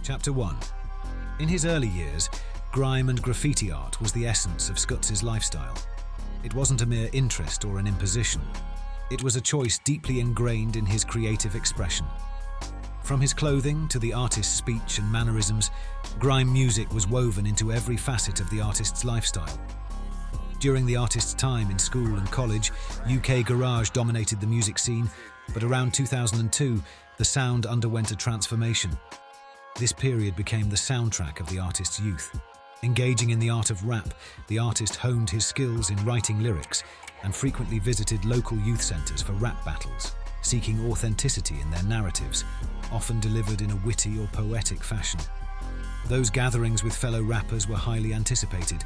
Chapter 1. In his early years, grime and graffiti art was the essence of Skutz's lifestyle. It wasn't a mere interest or an imposition. It was a choice deeply ingrained in his creative expression. From his clothing to the artist's speech and mannerisms, grime music was woven into every facet of the artist's lifestyle. During the artist's time in school and college, UK garage dominated the music scene, but around 2002, the sound underwent a transformation. This period became the soundtrack of the artist's youth. Engaging in the art of rap, the artist honed his skills in writing lyrics and frequently visited local youth centres for rap battles, seeking authenticity in their narratives, often delivered in a witty or poetic fashion. Those gatherings with fellow rappers were highly anticipated,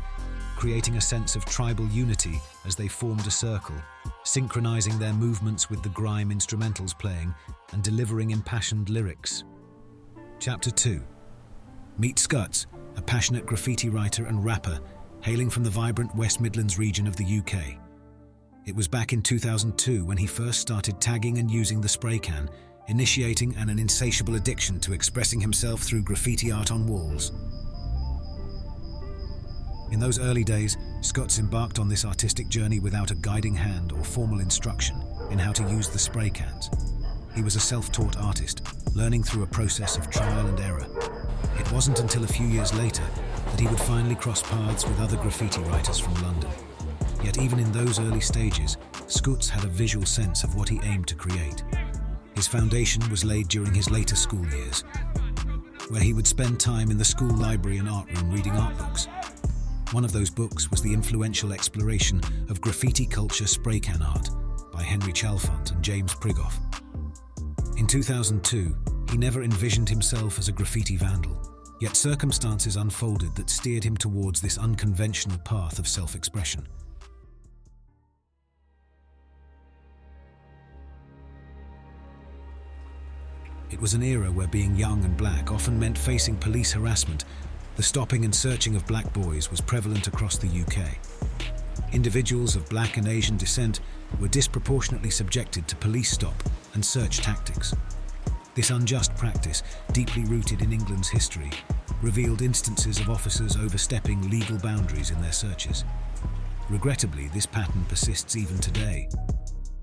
creating a sense of tribal unity as they formed a circle, synchronizing their movements with the grime instrumentals playing and delivering impassioned lyrics. Chapter 2. Meet Skutz, a passionate graffiti writer and rapper hailing from the vibrant West Midlands region of the UK. It was back in 2002 when he first started tagging and using the spray can, initiating an insatiable addiction to expressing himself through graffiti art on walls. In those early days, Skutz embarked on this artistic journey without a guiding hand or formal instruction in how to use the spray cans. He was a self-taught artist, learning through a process of trial and error. It wasn't until a few years later that he would finally cross paths with other graffiti writers from London. Yet even in those early stages, Skutz had a visual sense of what he aimed to create. His foundation was laid during his later school years, where he would spend time in the school library and art room reading art books. One of those books was the influential exploration of graffiti culture spray can art by Henry Chalfont and James Prigoff. In 2002, he never envisioned himself as a graffiti vandal, yet circumstances unfolded that steered him towards this unconventional path of self-expression. It was an era where being young and black often meant facing police harassment. The stopping and searching of black boys was prevalent across the UK. Individuals of black and Asian descent were disproportionately subjected to police stop and search tactics. This unjust practice, deeply rooted in England's history, revealed instances of officers overstepping legal boundaries in their searches. Regrettably, this pattern persists even today.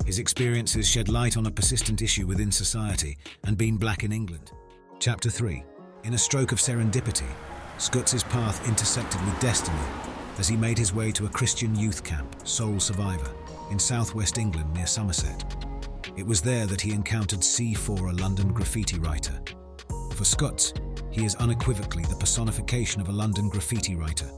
His experiences shed light on a persistent issue within society and being black in England. Chapter 3. In a stroke of serendipity, Skutz's path intersected with destiny as he made his way to a Christian youth camp, Soul Survivor, in southwest England near Somerset. It was there that he encountered C4, a London graffiti writer. For Skutz, he is unequivocally the personification of a London graffiti writer.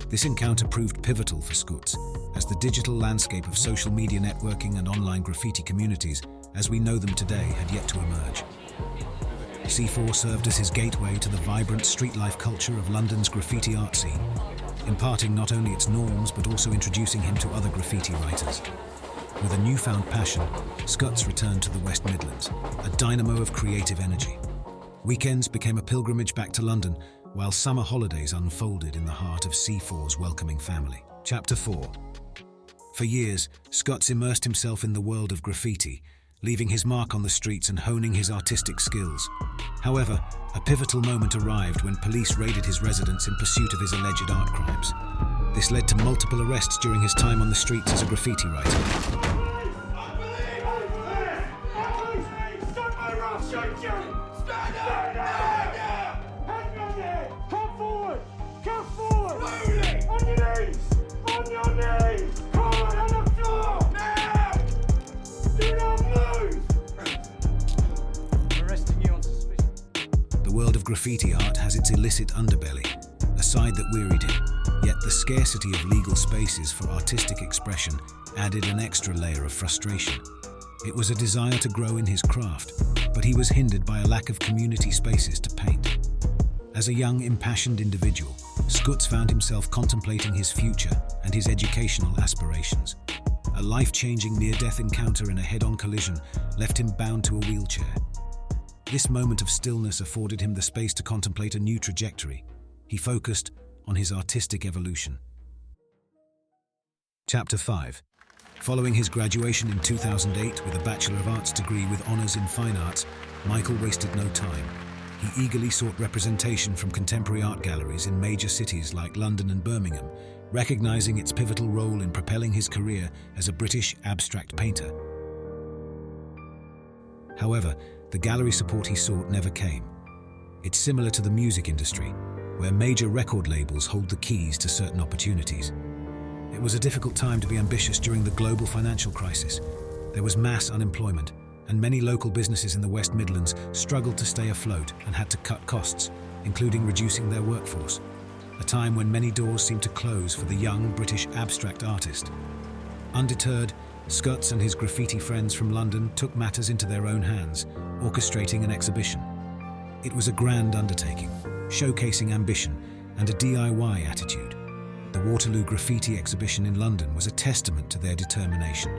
This encounter proved pivotal for Skutz, as the digital landscape of social media networking and online graffiti communities, as we know them today, had yet to emerge. C4 served as his gateway to the vibrant street life culture of London's graffiti art scene, imparting not only its norms but also introducing him to other graffiti writers. With a newfound passion, Skutz returned to the West Midlands, a dynamo of creative energy. Weekends became a pilgrimage back to London, while summer holidays unfolded in the heart of C4's welcoming family. Chapter 4. For years, Skutz immersed himself in the world of graffiti, leaving his mark on the streets and honing his artistic skills. However, a pivotal moment arrived when police raided his residence in pursuit of his alleged art crimes. This led to multiple arrests during his time on the streets as a graffiti writer. The world of graffiti art has its illicit underbelly, a side that wearied him, yet the scarcity of legal spaces for artistic expression added an extra layer of frustration. It was a desire to grow in his craft, but he was hindered by a lack of community spaces to paint. As a young, impassioned individual, Skutz found himself contemplating his future and his educational aspirations. A life-changing near-death encounter in a head-on collision left him bound to a wheelchair. This moment of stillness afforded him the space to contemplate a new trajectory. He focused on his artistic evolution. Chapter 5. Following his graduation in 2008 with a Bachelor of Arts degree with honours in Fine Arts, Michael wasted no time. he eagerly sought representation from contemporary art galleries in major cities like London and Birmingham, recognizing its pivotal role in propelling his career as a British abstract painter. However, the gallery support he sought never came. It's similar to the music industry, where major record labels hold the keys to certain opportunities. It was a difficult time to be ambitious during the global financial crisis. There was mass unemployment, and many local businesses in the West Midlands struggled to stay afloat and had to cut costs, including reducing their workforce. A time when many doors seemed to close for the young British abstract artist. Undeterred, Skutz and his graffiti friends from London took matters into their own hands, orchestrating an exhibition. It was a grand undertaking, showcasing ambition and a DIY attitude. The Waterloo Graffiti exhibition in London was a testament to their determination.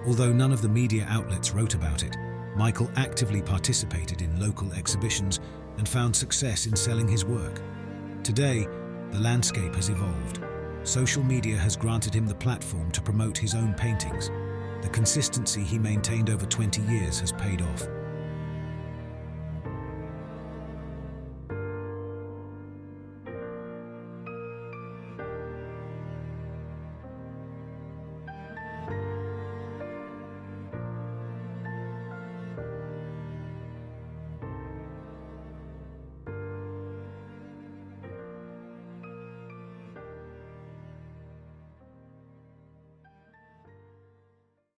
Although none of the media outlets wrote about it, Michael actively participated in local exhibitions and found success in selling his work. Today, the landscape has evolved. Social media has granted him the platform to promote his own paintings. The consistency he maintained over 20 years has paid off.